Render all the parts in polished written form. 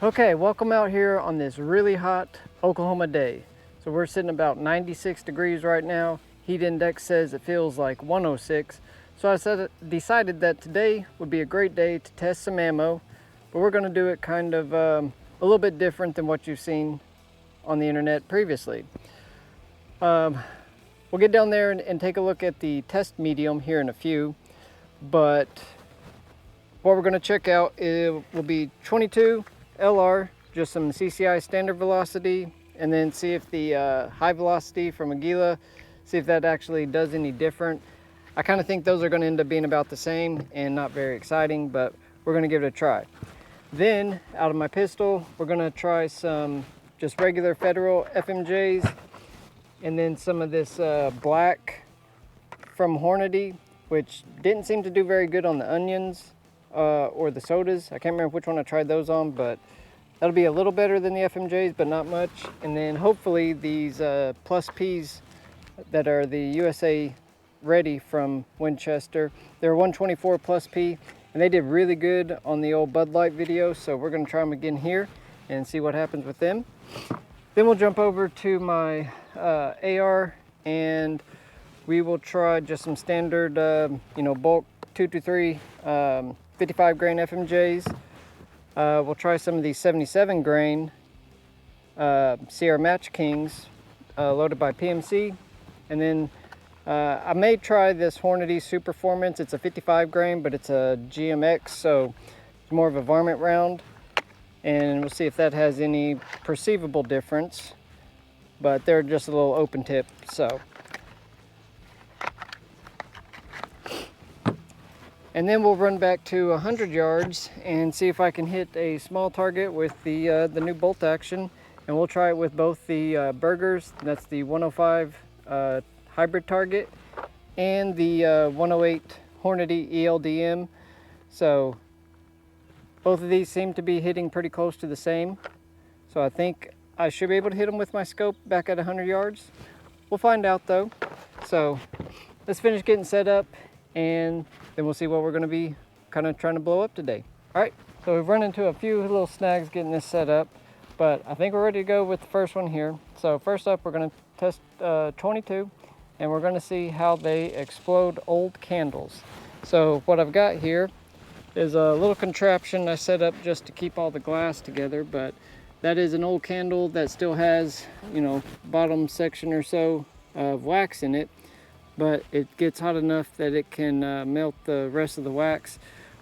Okay, welcome out here on this really hot Oklahoma day. So we're sitting about 96 degrees right now. Heat index says it feels like 106. So I decided that today would be a great day to test some ammo, but we're gonna do it kind of a little bit different than what you've seen on the internet previously. We'll get down there and take a look at the test medium here in a few, but what we're gonna check out will be 22 LR, just some CCI standard velocity, and then see if the high velocity from Aguila, see if that actually does any different. I kind of think those are going to end up being about the same and not very exciting, but we're going to give it a try. Then out of my pistol, we're going to try some just regular Federal FMJs, and then some of this black from Hornady, which didn't seem to do very good on the onions or the sodas. I can't remember which one I tried those on, but that'll be a little better than the FMJs, but not much. And then hopefully these Plus Ps that are the USA Ready from Winchester. They're 124 Plus P, and they did really good on the old Bud Light video, so we're gonna try them again here and see what happens with them. Then we'll jump over to my AR, and we will try just some standard, bulk 223 55 grain FMJs. We'll try some of these 77 grain Sierra Match Kings loaded by PMC. And then I may try this Hornady Superformance. It's a 55 grain, but it's a GMX, so it's more of a varmint round. And we'll see if that has any perceivable difference. But they're just a little open tip, so. And then we'll run back to 100 yards and see if I can hit a small target with the new bolt action. And we'll try it with both the Burgers, that's the 105 hybrid target, and the 108 Hornady ELDM. So both of these seem to be hitting pretty close to the same. So I think I should be able to hit them with my scope back at 100 yards. We'll find out though. So let's finish getting set up, and then we'll see what we're going to be kind of trying to blow up today. All right, so we've run into a few little snags getting this set up, but I think we're ready to go with the first one here. So first up, we're going to test 22, and we're going to see how they explode old candles. So what I've got here is a little contraption I set up just to keep all the glass together, but that is an old candle that still has, bottom section or so of wax in it. But it gets hot enough that it can melt the rest of the wax.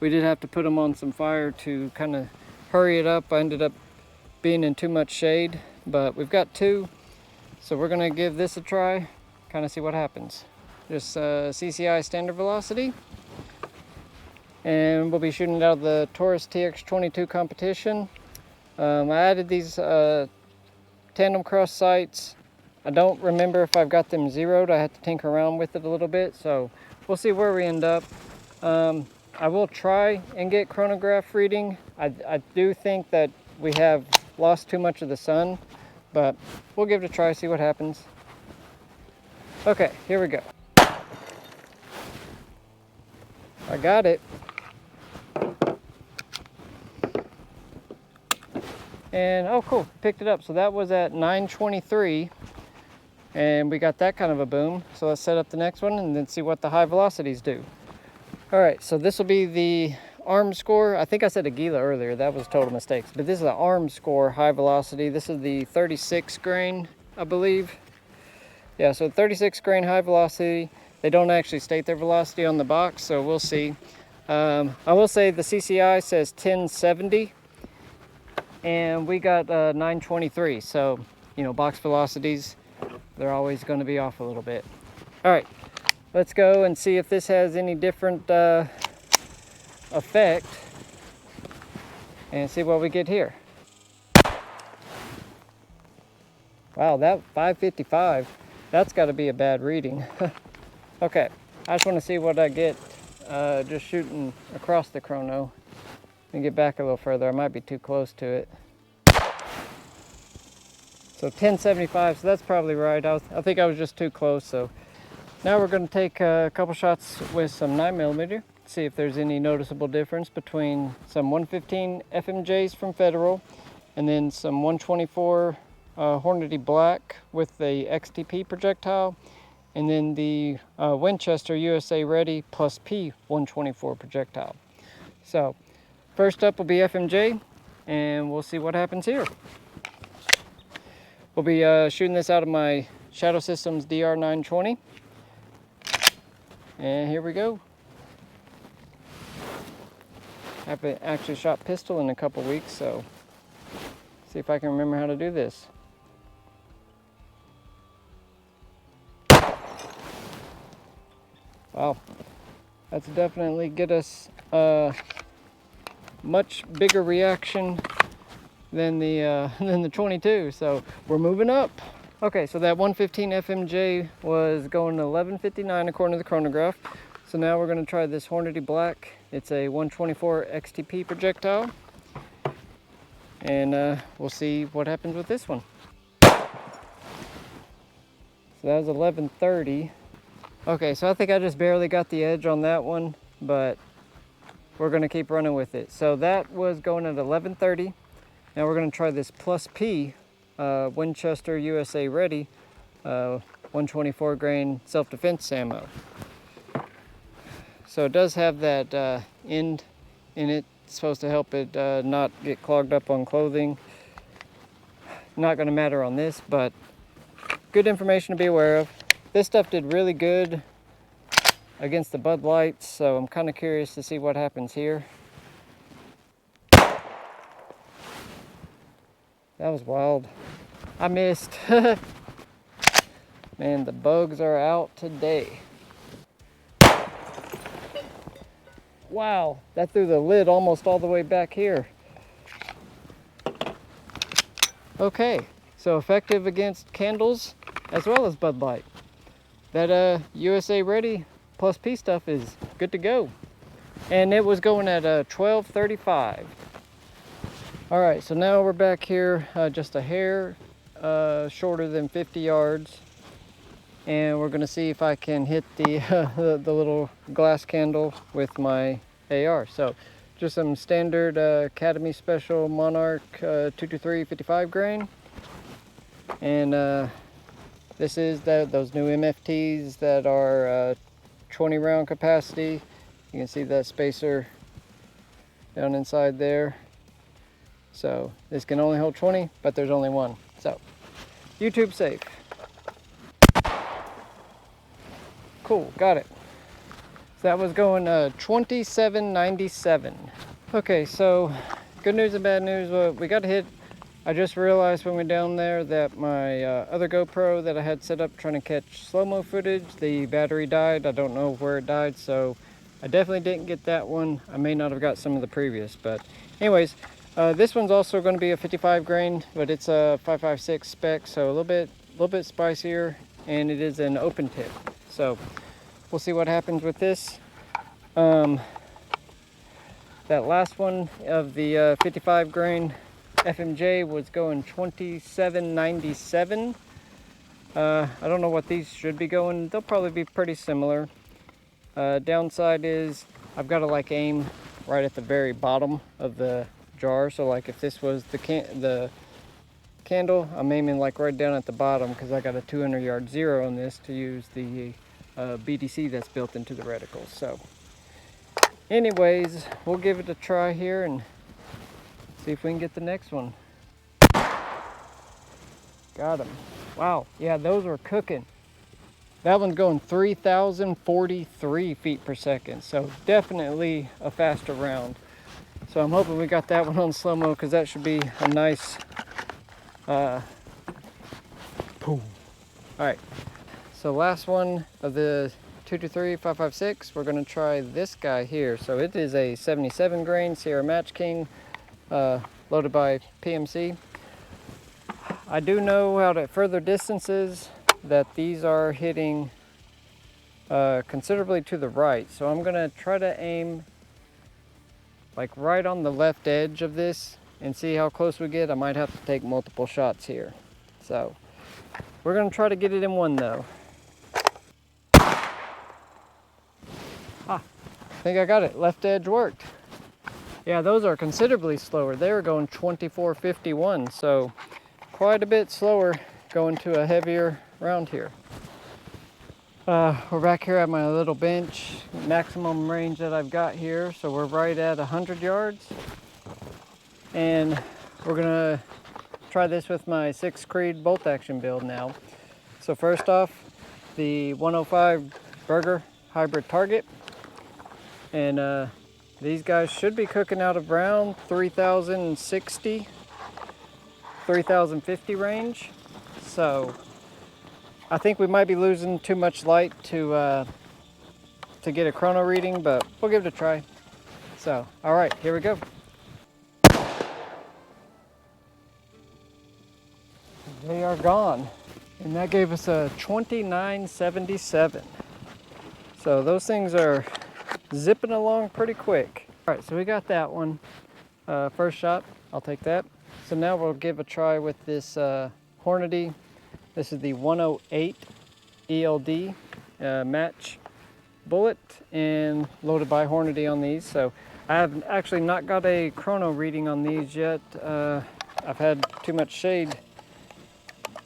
We did have to put them on some fire to kind of hurry it up. I ended up being in too much shade, but we've got two, so we're gonna give this a try, kind of see what happens. Just CCI standard velocity, and we'll be shooting it out of the Taurus TX22 competition. I added these tandem cross sights. I don't remember if I've got them zeroed. I had to tinker around with it a little bit, so we'll see where we end up. I will try and get chronograph reading. I do think that we have lost too much of the sun, but we'll give it a try, see what happens. Okay, here we go. I got it. And oh cool, picked it up. So that was at 923. And we got that kind of a boom. So let's set up the next one and then see what the high velocities do. All right, so this will be the arm score. I think I said Aguila earlier, that was total mistakes. But this is the arm score high velocity. This is the 36 grain, I believe. Yeah, so 36 grain high velocity. They don't actually state their velocity on the box, so we'll see. I will say the CCI says 1070, and we got 923. So, box velocities, they're always going to be off a little bit. All right, let's go and see if this has any different effect and see what we get here. Wow, that 555, that's got to be a bad reading. Okay, I just want to see what I get just shooting across the chrono. Let me get back a little further. I might be too close to it. So 1075, so that's probably right. I think I was just too close. So now we're going to take a couple shots with some 9mm see if there's any noticeable difference between some 115 FMJs from Federal and then some 124 Hornady Black with the XTP projectile, and then the Winchester USA Ready plus P 124 projectile. So first up will be FMJ, and we'll see what happens here. We'll be shooting this out of my Shadow Systems DR920, and here we go. I haven't actually shot pistol in a couple weeks, so see if I can remember how to do this. Wow, that's definitely get us a much bigger reaction than the 22. So we're moving up. Okay, so that 115 FMJ was going to 11:59 according to the chronograph. So now we're going to try this Hornady Black. It's a 124 XTP projectile, and we'll see what happens with this one. So that was 11:30. Okay, so I think I just barely got the edge on that one, but we're going to keep running with it. So that was going at 11:30. Now we're going to try this plus P Winchester USA Ready 124 grain self-defense ammo. So it does have that end in it. It's supposed to help it not get clogged up on clothing. Not going to matter on this, but good information to be aware of. This stuff did really good against the Bud Lights, so I'm kind of curious to see what happens here. That was wild. I missed. Man, the bugs are out today. Wow, that threw the lid almost all the way back here. Okay, so effective against candles as well as Bud Light. That USA Ready plus P stuff is good to go. And it was going at 12:35. All right, so now we're back here just a hair shorter than 50 yards. And we're gonna see if I can hit the, the little glass candle with my AR. So just some standard Academy Special Monarch 223 55 grain. And this is those new MFTs that are 20 round capacity. You can see that spacer down inside there. So this can only hold 20, but there's only one. So YouTube safe. Cool, got it. So that was going 27.97. Okay, so good news and bad news. We got a hit. I just realized when we were down there that my other GoPro that I had set up trying to catch slow-mo footage, the battery died. I don't know where it died, so I definitely didn't get that one. I may not have got some of the previous, but anyways, this one's also going to be a 55 grain, but it's a 5.56 spec, so a little bit spicier, and it is an open tip. So we'll see what happens with this. That last one of the 55 grain FMJ was going 27.97. I don't know what these should be going. They'll probably be pretty similar. Downside is I've got to like aim right at the very bottom of the jar. So like if this was the candle, I'm aiming like right down at the bottom because I got a 200 yard zero on this to use the BDC that's built into the reticles. So anyways, we'll give it a try here and see if we can get the next one. Got him. Wow, yeah, those were cooking. That one's going 3,043 feet per second, so definitely a faster round. So I'm hoping we got that one on slow-mo because that should be a nice boom. All right, so last one of the 223 5.56, we're going to try this guy here. So it is a 77 grain Sierra Match King, loaded by PMC. I do know out at further distances that these are hitting considerably to the right. So I'm going to try to aim like right on the left edge of this and see how close we get. I might have to take multiple shots here. So we're going to try to get it in one though. Ah, think I got it. Left edge worked. Yeah, those are considerably slower. They were going 24.51, so quite a bit slower going to a heavier round here. We're back here at my little bench, maximum range that I've got here. So we're right at 100 yards. And we're gonna try this with my 6 Creed bolt action build now. So first off, the 105 Burger hybrid target. And these guys should be cooking out of around 3060, 3050 range. So I think we might be losing too much light to get a chrono reading, but we'll give it a try. So, all right, here we go. They are gone, and that gave us a 29.77. So those things are zipping along pretty quick. All right, so we got that one. First shot, I'll take that. So now we'll give a try with this Hornady. This is the 108 ELD match bullet and loaded by Hornady on these. So I have actually not got a chrono reading on these yet. I've had too much shade,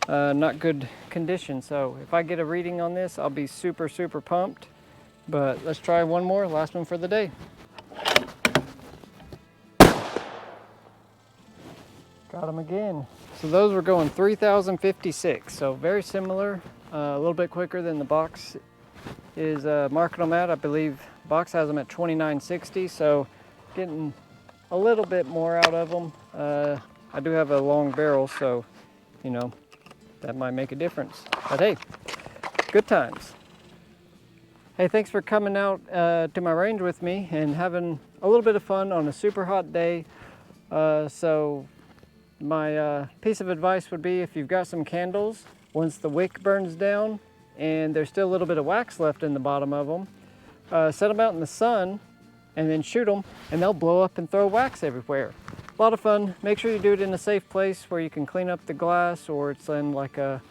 not good condition. So if I get a reading on this, I'll be super, super pumped. But let's try one more, last one for the day. Got them again. So those were going 3056, so very similar, a little bit quicker than the box is marking them at. I believe box has them at 2960, so getting a little bit more out of them. I do have a long barrel, so you know, that might make a difference. But hey, good times. Hey, thanks for coming out to my range with me and having a little bit of fun on a super hot day. So my piece of advice would be, if you've got some candles, once the wick burns down and there's still a little bit of wax left in the bottom of them, set them out in the sun and then shoot them, and they'll blow up and throw wax everywhere. A lot of fun. Make sure you do it in a safe place where you can clean up the glass, or it's in like a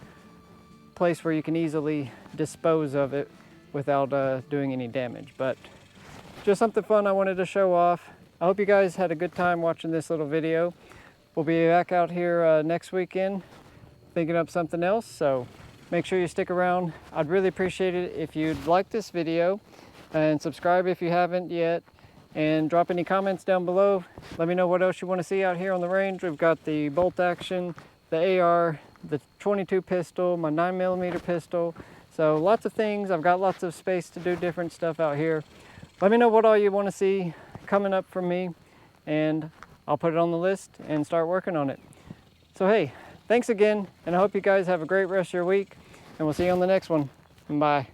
place where you can easily dispose of it without doing any damage. But just something fun I wanted to show off. I hope you guys had a good time watching this little video. We'll be back out here next weekend thinking up something else, so make sure you stick around. I'd really appreciate it if you'd like this video and subscribe if you haven't yet, and drop any comments down below. Let me know what else you want to see out here on the range. We've got the bolt action, the AR, the 22 pistol, my 9mm pistol. So lots of things. I've got lots of space to do different stuff out here. Let me know what all you want to see coming up from me, and I'll put it on the list and start working on it. So hey, thanks again, and I hope you guys have a great rest of your week, and we'll see you on the next one. Bye.